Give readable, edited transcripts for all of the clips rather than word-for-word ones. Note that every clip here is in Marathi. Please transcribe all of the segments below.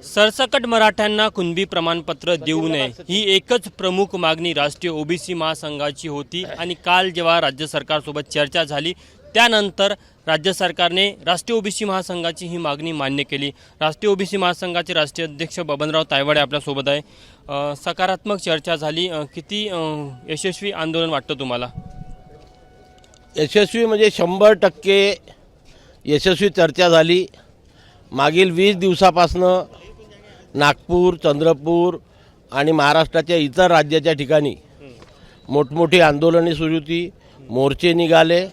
सरसकट मराठ्यांना कुणबी प्रमाणपत्र देऊ नये ही एकच प्रमुख मागणी राष्ट्रीय ओबीसी महासंघाची होती आणि काल जेव्हा राज्य सरकारसोबत चर्चा झाली त्यानंतर राज्य सरकारने राष्ट्रीय ओबीसी महासंघाची ही मागणी मान्य केली। राष्ट्रीय ओबीसी महासंघाचे राष्ट्रीय अध्यक्ष बबनराव तायवाडे आपल्यासोबत आहे। सकारात्मक चर्चा झाली, किती यशस्वी आंदोलन वाटतं तुम्हाला? यशस्वी म्हणजे 100% यशस्वी चर्चा झाली। मागील 20 दिवसापासनं नागपूर, चंद्रपूर आणि महाराष्ट्राच्या इतर राज्याच्या ठिकाणी मोठमोठी आंदोलने सुरू होती, मोर्चे निघाले।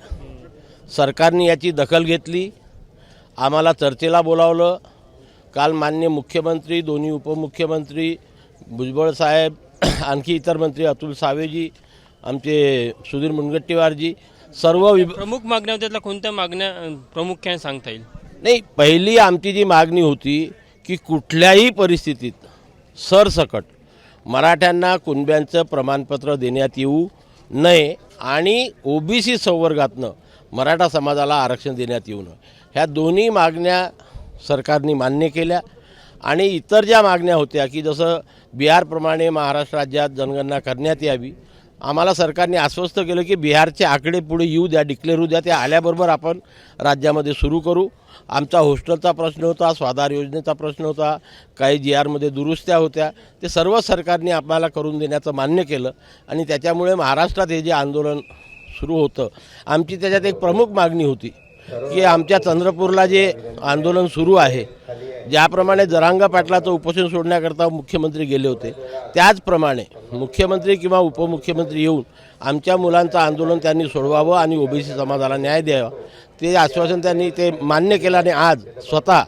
सरकारने याची दखल घेतली, आम्हाला चर्चेला बोलावलं। काल माननीय मुख्यमंत्री, दोन्ही उपमुख्यमंत्री, भुजबळ साहेब, आणखी इतर मंत्री अतुल सावेजी, आमचे सुधीर मुनगंटीवारजी, सर्व प्रमुख मागण्या त्यातल्या कोणत्या मागण्या प्रामुख्याने सांगता येईल? नाही, पहिली आमची जी मागणी होती की कुठल्याही परिस्थितीत सरसकट मराठ्यांना कुणब्यांचं प्रमाणपत्र देण्यात येऊ नये आणि ओबीसी संवर्गातनं मराठा समाजाला आरक्षण देण्यात येऊ नये, ह्या दोन्ही मागण्या सरकारने मान्य केल्या। आणि इतर ज्या मागण्या होत्या की जसं बिहारप्रमाणे महाराष्ट्र राज्यात जनगणना करण्यात यावी, आम्हाला सरकारने आश्वस्त केलं की बिहारचे आकडे पुढे येऊ द्या, डिक्लेअर होऊ द्या, ते आल्याबरोबर आपण राज्यामध्ये सुरू करू। आमचा हॉस्टेलचा प्रश्न होता, स्वाधार योजनेचा प्रश्न होता, काही GRमध्ये दुरुस्त्या होत्या, ते सर्व सरकारने आम्हाला करून देण्याचं मान्य केलं। आणि त्याच्यामुळे महाराष्ट्रात हे जे आंदोलन सुरू होतं, आमची त्याच्यात एक प्रमुख मागणी होती की आमच्या चंद्रपूरला जे आंदोलन सुरू आहे, ज्याप्रमाणे जरांग पाटलाचं उपोषण सोडण्याकरता मुख्यमंत्री गेले होते, त्याचप्रमाणे मुख्यमंत्री किंवा उपमुख्यमंत्री येऊन आमच्या मुलांचं आंदोलन त्यांनी सोडवावं आणि ओबीसी समाजाला न्याय द्यावा, ते आश्वासन त्यांनी ते मान्य केलं। आणि आज स्वतः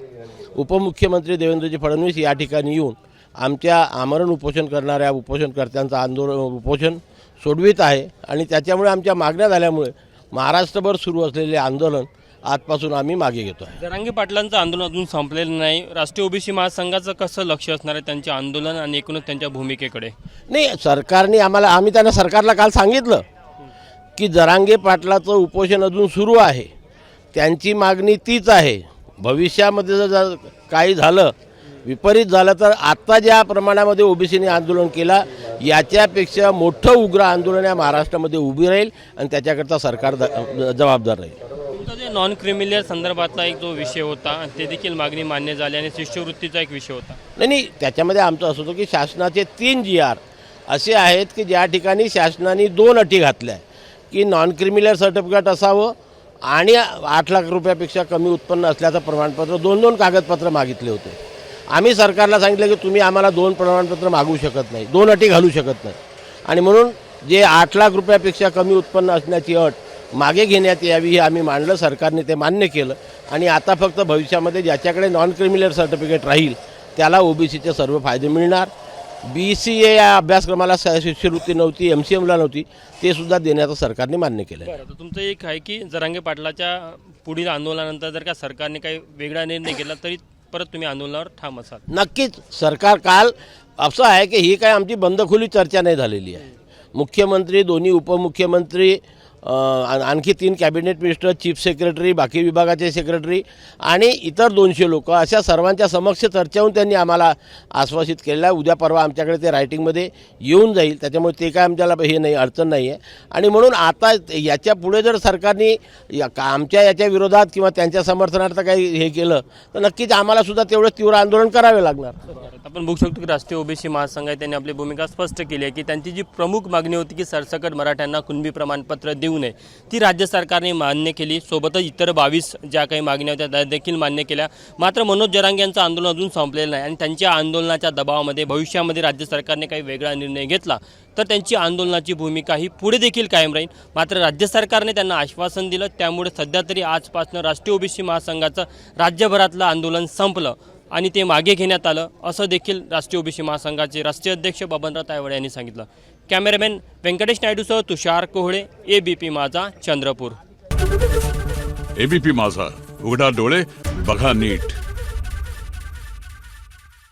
उपमुख्यमंत्री देवेंद्रजी फडणवीस या ठिकाणी येऊन आमच्या आमरण उपोषण करणाऱ्या उपोषणकर्त्यांचं उपोषण सोडवित आहे। आणि त्याच्यामुळे आमच्या मागण्या झाल्यामुळे महाराष्ट्रभर सुरू असलेले आंदोलन आजपासून आम्ही मागे घेतो आहे। जरांगे पाटलांचं आंदोलन अजून संपलेलं नाही, राष्ट्रीय ओबीसी महासंघाचं कसं लक्ष असणार आहे त्यांचे आंदोलन आणि एकूणच त्यांच्या भूमिकेकडे? नाही, सरकारने आम्ही त्यांना सरकारला काल सांगितलं की जरांगे पाटलाचं उपोषण अजून सुरू आहे, त्यांची मागणी तीच आहे। भविष्यामध्ये जर काही झालं, विपरीत झालं, तर आता ज्या प्रमाणामध्ये ओबीसीने आंदोलन केलं याच्यापेक्षा मोठं उग्र आंदोलन या महाराष्ट्रामध्ये उभी राहील आणि त्याच्याकरता सरकार जबाबदार राहील। तुमचा जे नॉन क्रिमिनल संदर्भातला एक जो विषय होता ते देखील मागणी मान्य झाली आणि शिष्यवृत्तीचा एक विषय होता। नाही, त्याच्यामध्ये आमचं असं होतं की शासनाचे 3 GR असे आहेत की ज्या ठिकाणी शासनाने 2 अटी घातल्या की नॉन क्रिमिनल सर्टिफिकेट असावं आणि 8 लाख रुपयापेक्षा कमी उत्पन्न असल्याचं प्रमाणपत्र, 2 कागदपत्र मागितले होते। आम्ही सरकारला सांगितलं की तुम्ही आम्हाला 2 प्रमाणपत्र मागू शकत नाही, 2 अटी घालू शकत नाही, आणि म्हणून जे 8 लाख रुपयापेक्षा कमी उत्पन्न असण्याची अट मागे घेण्यात यावी हे आम्ही मांडलं। सरकारने ते मान्य केलं आणि आता फक्त भविष्यामध्ये ज्याच्याकडे नॉन क्रिमिनल सर्टिफिकेट राहील त्याला ओबीसीचे सर्व फायदे मिळणार। BCA या अभ्यासक्रमाला शिष्यवृत्ती नव्हती, MCMला नव्हती, ते सुद्धा देण्याचं सरकारने मान्य केलं। बरं, तुमचं एक आहे की जरांगे पाटलाच्या पुढील आंदोलनानंतर जर का सरकारने काही वेगळा निर्णय घेतला तरी परत तुम्ही आंदोलनावर ठाम असाल? नक्कीच। सरकार काल असं आहे की ही काय आमची बंदखोली चर्चा नाही झालेली आहे। मुख्यमंत्री, दोन्ही उपमुख्यमंत्री, आणखी 3 कॅबिनेट मिनिस्टर, चीफ सेक्रेटरी, बाकी विभागाचे सेक्रेटरी आणि इतर 200 लोक, अशा सर्वांच्या समक्ष चर्चा होऊन त्यांनी आम्हाला आश्वासित केलेलं आहे। उद्या परवा आमच्याकडे ते रायटिंगमध्ये येऊन जाईल, त्याच्यामुळे ते काय आमच्याला हे नाही, अडचण नाही आहे। आणि म्हणून आता याच्या पुढे जर सरकारने आमच्या याच्या विरोधात किंवा त्यांच्या समर्थनार्थ काही हे केलं तर नक्कीच आम्हाला सुद्धा तेवढं तीव्र आंदोलन करावे लागणार। आपण बघू शकतो की राष्ट्रीय ओबीसी महासंघ आहे त्यांनी आपली भूमिका स्पष्ट केली आहे की त्यांची जी प्रमुख मागणी होती की सरसकट मराठ्यांना कुणबी प्रमाणपत्र देऊ नये ती राज्य सरकारने मान्य केली। सोबतच इतर 22 ज्या काही मागण्या होत्या त्या देखील मान्य केल्या। मात्र मनोज जरांगे यांचं आंदोलन अजून संपलेलं नाही आणि त्यांच्या आंदोलनाच्या दबावामध्ये भविष्यामध्ये राज्य सरकारने काही वेगळा निर्णय घेतला तर त्यांची आंदोलनाची भूमिका ही पुढे देखील कायम राहील। मात्र राज्य सरकारने त्यांना आश्वासन दिलं, त्यामुळे सध्या तरी आजपासून राष्ट्रीय ओबीसी महासंघाचं राज्यभरातलं आंदोलन संपलं आणि ते मागे घेण्यात आलं, असं देखील राष्ट्रीय ओबीसी महासंघाचे राष्ट्रीय अध्यक्ष बबनराव तायवाडे यांनी सांगितलं। कॅमेरामॅन व्यंकटेश नायडूसह तुषार कोहळे, ABP माझा, चंद्रपूर। ABP माझा, उघडा डोळे बघा नीट।